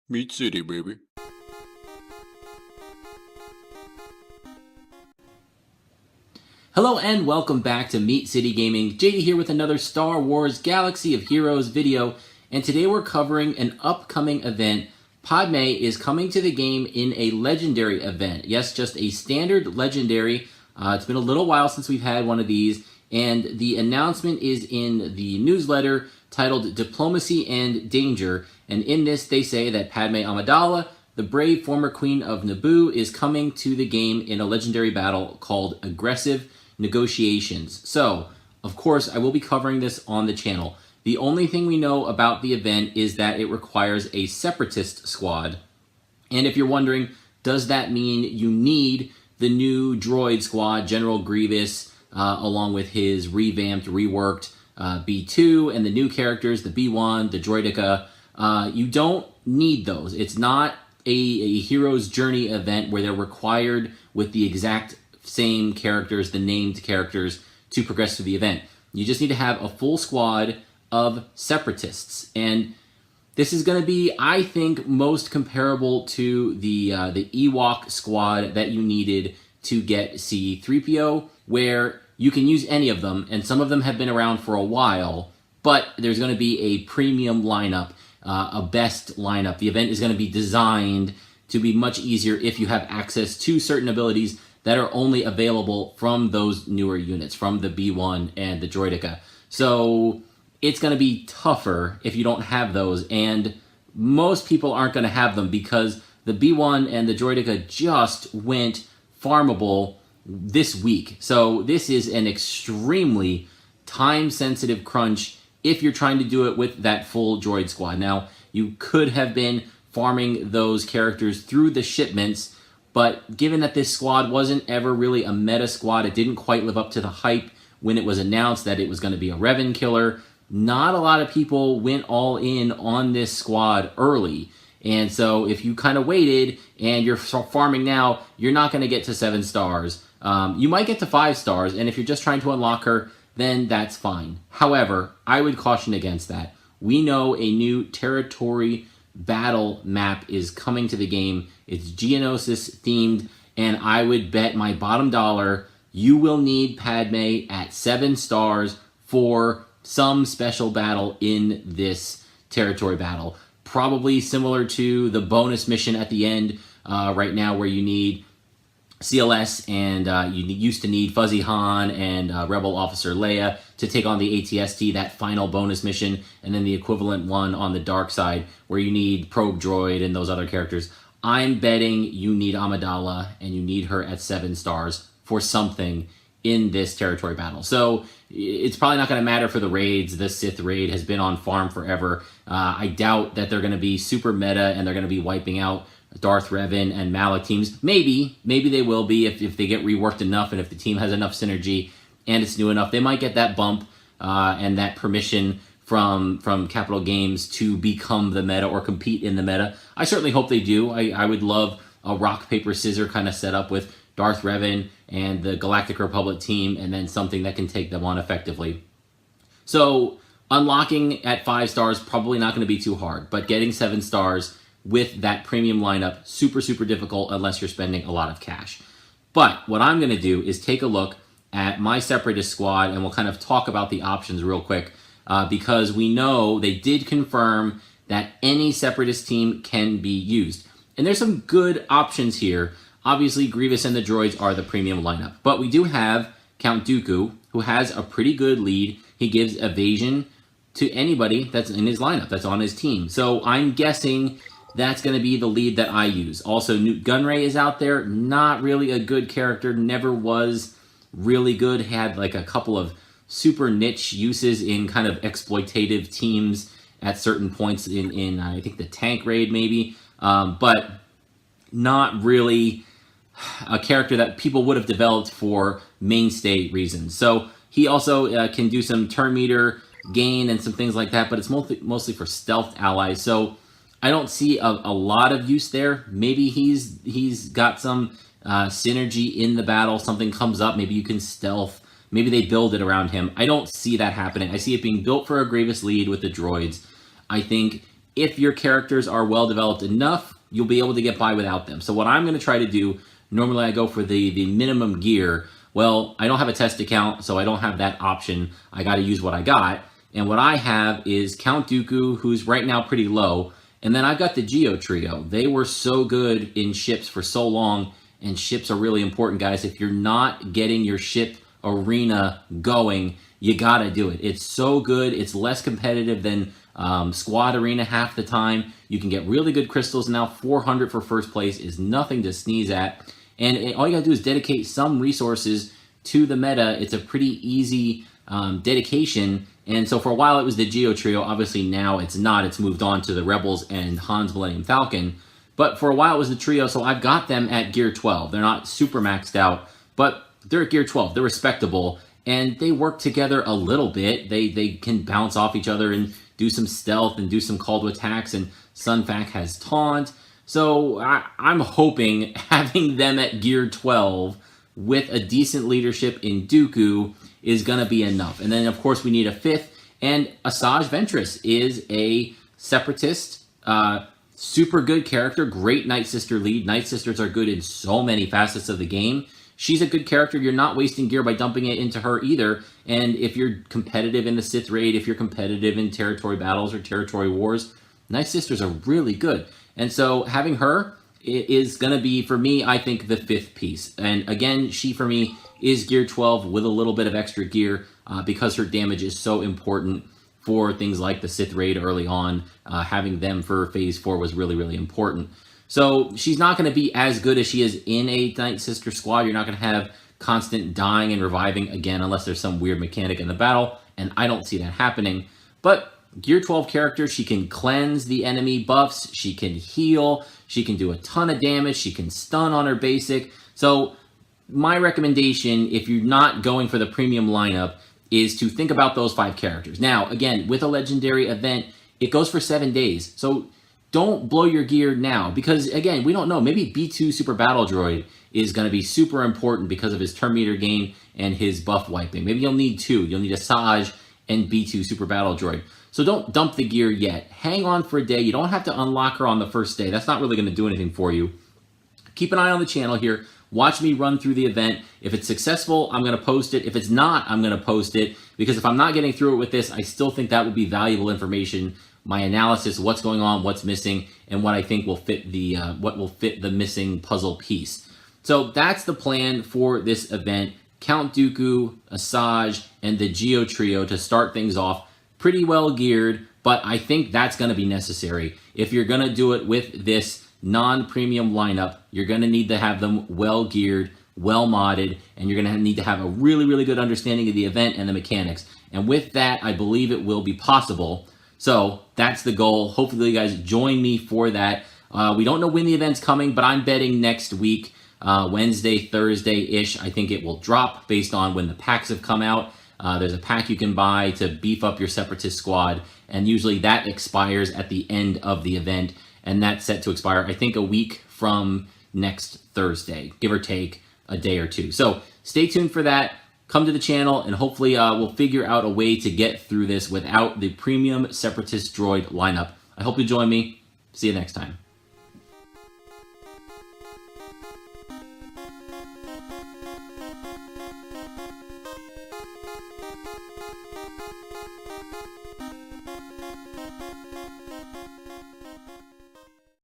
Meat City, baby. Hello and welcome back to Meat City Gaming. JD here with another Star Wars Galaxy of Heroes video, and today we're covering an upcoming event. Padmé is coming to the game in a legendary event. Yes, just a standard legendary. It's been a little while since we've had one of these, and the announcement is in the newsletter titled Diplomacy and Danger, and in this they say that Padmé Amidala, the brave former queen of Naboo, is coming to the game in a legendary battle called Aggressive Negotiations. So, of course, I will be covering this on the channel. The only thing we know about the event is that it requires a Separatist squad. And if you're wondering, does that mean you need the new droid squad, General Grievous, along with his revamped, reworked B2, and the new characters, the B1, the droidica? You don't need those. It's not a hero's journey event where they're required with the exact same characters, the named characters, to progress through the event. You just need to have a full squad of Separatists. And this is going to be, I think, most comparable to the Ewok squad that you needed to get C-3PO, where you can use any of them, and some of them have been around for a while, but there's going to be a premium lineup, a best lineup. The event is going to be designed to be much easier if you have access to certain abilities that are only available from those newer units, from the B1 and the droidica. So it's going to be tougher if you don't have those, and most people aren't going to have them because the B1 and the droidica just went farmable this week. So this is an extremely time-sensitive crunch if you're trying to do it with that full droid squad. Now, you could have been farming those characters through the shipments, but given that this squad wasn't ever really a meta squad, it didn't quite live up to the hype when it was announced that it was going to be a Revan killer. Not a lot of people went all in on this squad early. And so if you kind of waited and you're farming now, you're not going to get to 7 stars. You might get to 5 stars, and if you're just trying to unlock her, then that's fine. However, I would caution against that. We know a new territory battle map is coming to the game. It's Geonosis themed, and I would bet my bottom dollar you will need Padmé at 7 stars for some special battle in this territory battle. Probably similar to the bonus mission at the end right now, where you need CLS and you used to need Fuzzy Han and Rebel Officer Leia to take on the ATST, that final bonus mission, and then the equivalent one on the dark side where you need Probe Droid and those other characters. I'm betting you need Amidala, and you need her at 7 stars for something in this territory battle. So it's probably not going to matter for the raids. The Sith Raid has been on farm forever. I doubt that they're going to be super meta and they're going to be wiping out Darth Revan and Malak teams. Maybe they will be if they get reworked enough and if the team has enough synergy and it's new enough. They might get that bump and that permission from Capital Games to become the meta or compete in the meta. I certainly hope they do. I would love a rock, paper, scissor kind of setup with Darth Revan and the Galactic Republic team, and then something that can take them on effectively. So unlocking at 5 stars, probably not going to be too hard, but getting 7 stars with that premium lineup, super, super difficult unless you're spending a lot of cash. But what I'm going to do is take a look at my Separatist squad, and we'll kind of talk about the options real quick, because we know they did confirm that any Separatist team can be used. And there's some good options here. Obviously, Grievous and the droids are the premium lineup. But we do have Count Dooku, who has a pretty good lead. He gives evasion to anybody that's in his lineup, that's on his team. So I'm guessing that's going to be the lead that I use. Also, Newt Gunray is out there. Not really a good character. Never was really good. Had like a couple of super niche uses in kind of exploitative teams at certain points in I think the tank raid maybe. But not really a character that people would have developed for mainstay reasons. So he also can do some turn meter gain and some things like that, but it's mostly for stealth allies. So I don't see a lot of use there. Maybe he's got some synergy in the battle. Something comes up. Maybe you can stealth. Maybe they build it around him. I don't see that happening. I see it being built for a Grievous lead with the droids. I think if your characters are well developed enough, you'll be able to get by without them. So what I'm going to try to do, normally I go for the minimum gear. Well, I don't have a test account, so I don't have that option. I got to use what I got. And what I have is Count Dooku, who's right now pretty low. And then I've got the Geo trio. They were so good in ships for so long, and ships are really important, guys. If you're not getting your ship arena going, you gotta do it. It's so good. It's less competitive than Squad Arena half the time. You can get really good crystals now. 400 for first place is nothing to sneeze at. And all you gotta do is dedicate some resources to the meta. It's a pretty easy dedication. And so for a while it was the Geo trio. Obviously now it's not. It's moved on to the Rebels and Han's Millennium Falcon. But for a while it was the trio, so I've got them at gear 12. They're not super maxed out, but they're at gear 12. They're respectable, and they work together a little bit. They can bounce off each other and do some stealth and do some call to attacks, and Sun Fac has taunt. So I'm hoping having them at gear 12 with a decent leadership in Dooku is going to be enough. And then, of course, we need a fifth, and Asajj Ventress is a Separatist, super good character, great Night Sister lead. Night Sisters are good in so many facets of the game. She's a good character. You're not wasting gear by dumping it into her either. And if you're competitive in the Sith Raid, if you're competitive in territory battles or territory wars, Night Sisters are really good. And so having her is going to be, for me, I think, the fifth piece. And again, she, for me, is gear 12 with a little bit of extra gear because her damage is so important for things like the Sith Raid early on. Having them for Phase 4 was really, really important. So she's not going to be as good as she is in a Night Sister squad. You're not going to have constant dying and reviving again unless there's some weird mechanic in the battle, and I don't see that happening. But gear 12 character, she can cleanse the enemy buffs, she can heal, she can do a ton of damage, she can stun on her basic. So my recommendation, if you're not going for the premium lineup, is to think about those 5 characters. Now, again, with a legendary event, it goes for 7 days. So don't blow your gear now, because again, we don't know. Maybe B2 Super Battle Droid is going to be super important because of his turn meter gain and his buff wiping. Maybe you'll need 2. You'll need Asajj and B2 Super Battle Droid. So don't dump the gear yet. Hang on for a day. You don't have to unlock her on the first day. That's not really going to do anything for you. Keep an eye on the channel here. Watch me run through the event. If it's successful, I'm going to post it. If it's not, I'm going to post it, because if I'm not getting through it with this, I still think that would be valuable information. My analysis, what's going on, what's missing, and what I think will fit the missing puzzle piece. So that's the plan for this event. Count Dooku, Asajj, and the Geo trio to start things off. Pretty well geared, but I think that's going to be necessary. If you're going to do it with this non-premium lineup, you're going to need to have them well geared, well modded, and you're going to need to have a really, really good understanding of the event and the mechanics. And with that, I believe it will be possible. So that's the goal. Hopefully you guys join me for that. We don't know when the event's coming, but I'm betting next week, Wednesday, Thursday-ish. I think it will drop based on when the packs have come out. There's a pack you can buy to beef up your Separatist squad, and usually that expires at the end of the event, and that's set to expire, I think, a week from next Thursday, give or take a day or two. So stay tuned for that. Come to the channel, and hopefully we'll figure out a way to get through this without the premium Separatist droid lineup. I hope you join me. See you next time.